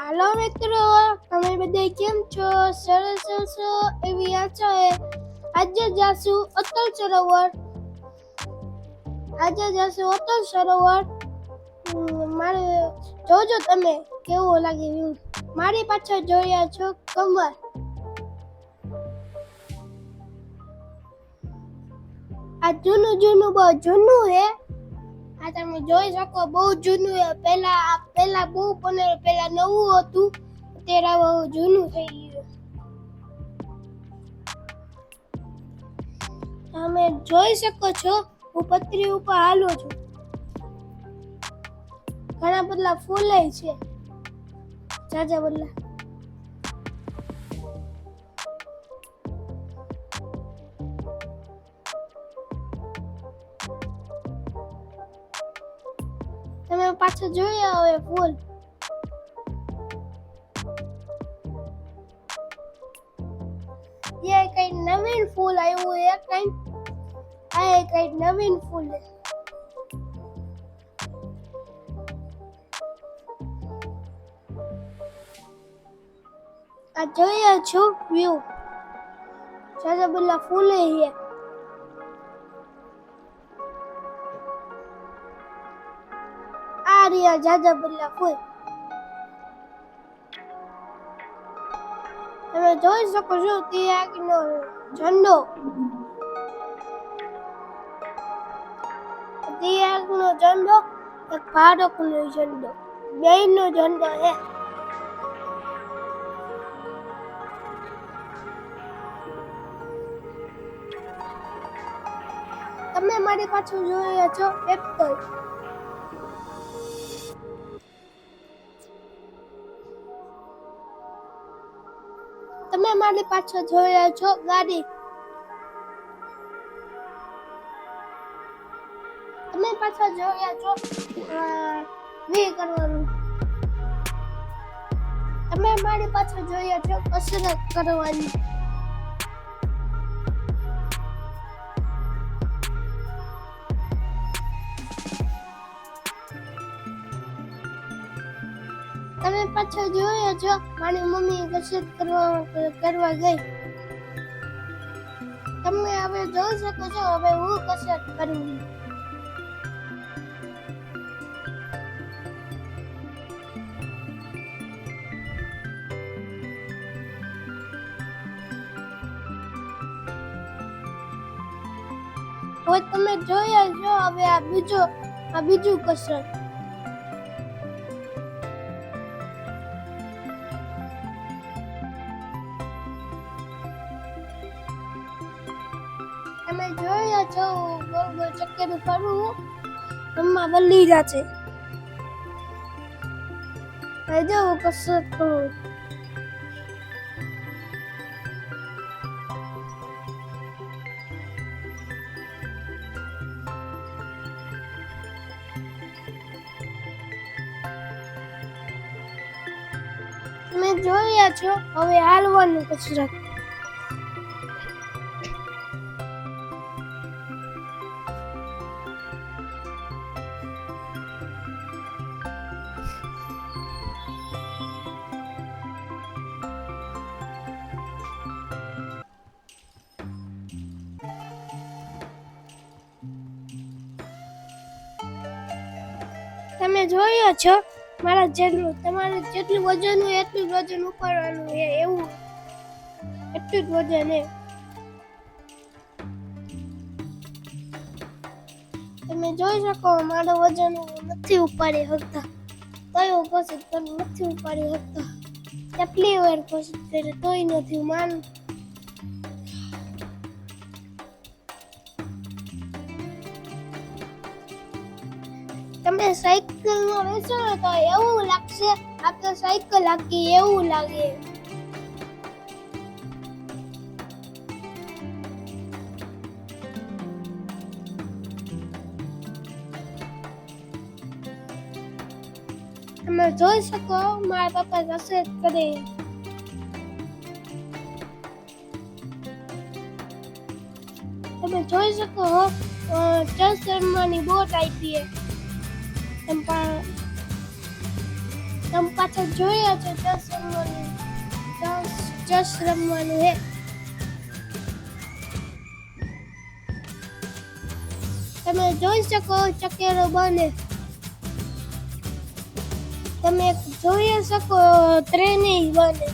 હાલો મિત્રો, તમે બધા કેમ છો? સરસ એવી આશા છે. આજે જાશું અટલ સરોવર. મારે જોજો તમે કેવું લાગે વ્યૂ. મારી પાછળ જોયા છો કમર. આ જૂનું બહુ જૂનું હે. આ તમે જોઈ શકો બહુ જૂનું હે. પેલા બહુ પણ પેલા નવું હતું, અત્યારે બહુ જૂનું થઈ ગયું. તમે જોઈ શકો છો હું પતરી ઉપર હાલું છું. ઘણા બધા ફૂલ છે, જાજા બધા. તમે પાછળ જોયા હવે ફૂલ. ये कई नवीन फूल आए हुए हैं, कई नवीन फूल है. आ જોયા છો વ્યૂ, જાજા બધા ફૂલ છે. આ રહ્યા જાજા બધા ફૂલ. તમે જોઈ શકો છો તિરંગાનો ઝંડો. તિરંગાનો ઝંડો એક ભારતનો ઝંડો, બેયનો ઝંડો છે. તમે મારી પાછળ જોયા છો એપલ. તમે મારી પાછળ જોયા છો ગાડી. તમે પાછળ જોયા છો વી કરવાનું. તમે મારી પાછળ જોયા છો કસરત કરવાની. તમે પાછળ જોયા છો મારી મમ્મી કસરત કરવા ગઈ. તમે હવે જોઈ શકો છો હવે હું કસરત કરું. હવે તમે જોયા છો હવે આ બીજું કસરત. તમે જોયા છો ગોળ ગોળ ચક્કર ફરવું. મમ્મા વલ્લી જાશે. હવે જો કસરત કરું. તમે જોયા છો હવે હાલવાનું કસરત. તમે જોયા છો મારા જેટલું, તમારે જેટલું વજન હોય એટલું વજન ઉપાડવાનું છે. એવું એટલું જ વજન છે. તમે જોઈ શકો મારો વજન નથી ઉપાડી શકતા. કયો કોશિશ પણ નથી ઉપાડી શકતા. કેટલી વાર કોશિશ કરી તોય નથી માનું. તમે સાયકલમાં બેસો તો એવું લાગશે આ તો સાયકલ આખી એવું લાગે. તમે જોઈ શકો મારા પપ્પા કસરત કરે. તમે જોઈ શકો ચર્ચમાંની બોટ આપી. તમે પાછળ જોયા છે ચેસ રમવાનું હે. તમે જોઈ શકો ચકેડો બને. તમે જોઈ શકો ટ્રેનિંગ બને.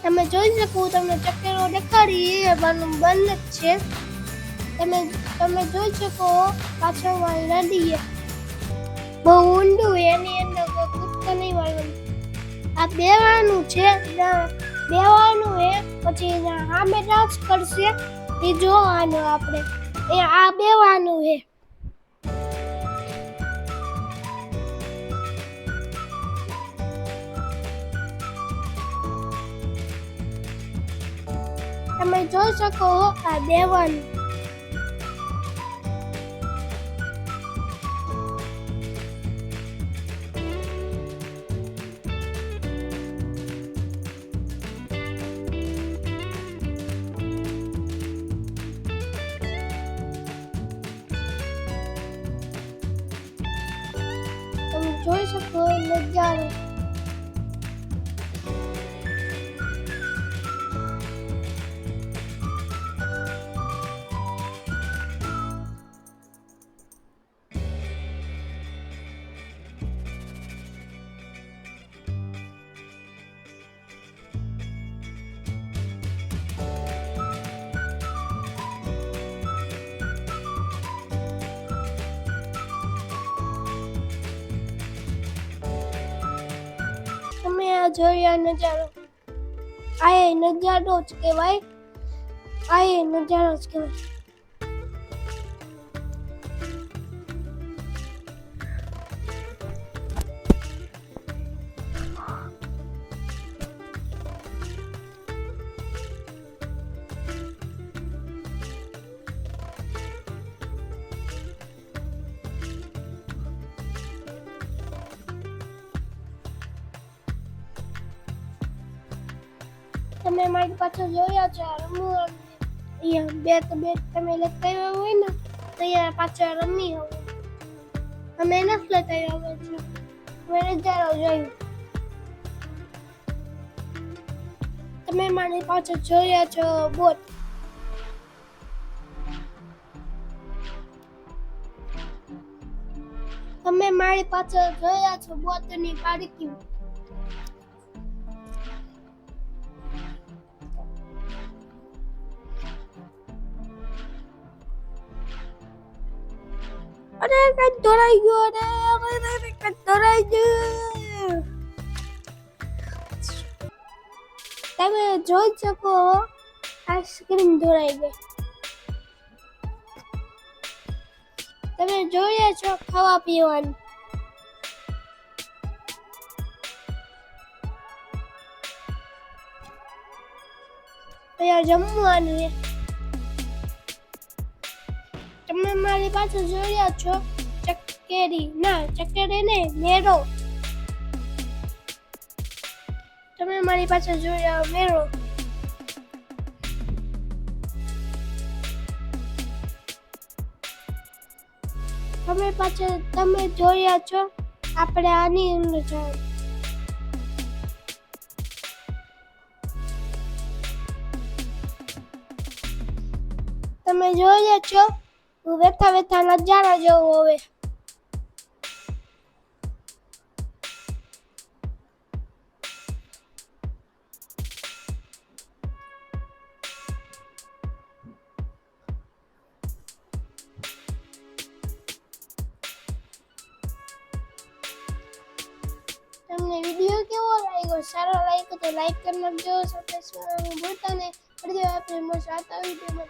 તમે જોઈ શકો તમને ચકેડો દેખાડી એ બંધ જ છે. તમે જોઈ શકો પાછળ વાળી નદી બહુ ઊંડું એની અંદર કૂદકા નહીં વાળવાનું. આ બેવાનું છે બેવાનું હે પછી સામે ડાન્સ કરશે એ જોવાનું આપણે. એ આ બેવાનું હે. તમે જોઈ શકો આ બેવાનું. તમે જોઈ શકો નજારો. તમે આ જોયા નજારો. આ એ નજારો જ કહેવાય. આ એ નજારો જ કહેવાય. તમે મારી પાછળ જોયા છે રમવું. અહીંયા બે તમે લેતા આવ્યા હોય ને તો અહીંયા પાછળ રમી હોય. અમે નથી લેતા આવ્યા છે. અમે નજારો જોયું. તમે મારી પાછળ જોયા છો બોટ. તમે મારી પાછળ જોયા છો બોટની પાર્કિંગ. અરે કઈ દોરાઈ ગયો. અરે કઈ દોરાઈ ગયો. તમે જોઈ શકો આઈસ્ક્રીમ દોરાઈ ગઈ. તમે જોયા છો ખાવા પીવાનું. અહીંયા જમવાનું છે. તમે મારી પાસે જોયા છો ચકેડી ને મેરો. તમે મારી પાસે જોયા મેરો. તમે જોયા છો આપણે આની અંદર જાય. તમે જોયા છો વેઠા નજારા જેવો હવે. તમને વિડીયો કેવો લાગ્યો? સારો લાગ્યો તો લાઈક કરી નાખજો. સબસ્ક્રાઇબ ભૂલતા નહીં. આપણે મળીએ આપણી સાથે વિડીયોમાં.